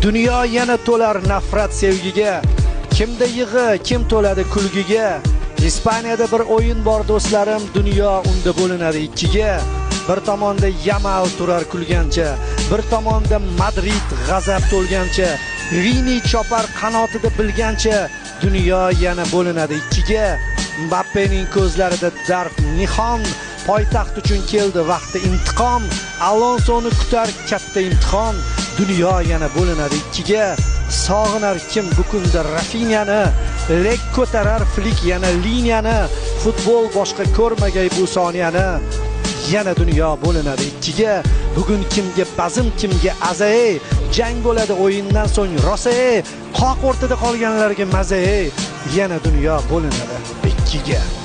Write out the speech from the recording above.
Dunyo yana to'lar nafrat sevgiga. Kimda yig'i, kim to'ladi kulgiga. Ispaniyada bir o'yin bor do'stlarim, dunyo unda bo'linadi ikkiga. Bir tomonda Yamal turar kulgancha, bir tomonda Madrid g'azab to'lgancha, Vini chopar qanotida bilgancha, dunyo yana bo'linadi ikkiga. Mbappening ko'zlarida dard nihon, poytaxt uchun keldi vaqti intiqom, Alonsoni kutar katta imtihon, dunyo yana bo'linadi ikkiga. Sog'inar kim bu kunda Rafinhani, lek ko'tarar Flik yana liniyani, futbol boshqa ko'rmagay bu soniyani. Yana dunyo bo'linadi ikkiga. Bugun kimga bazm, kimga azay, jang bo'ladi o'yindan so'ng rosa, qoq o'rtada qolganlarga maza. Yana dunyo bo'linadi ikkiga.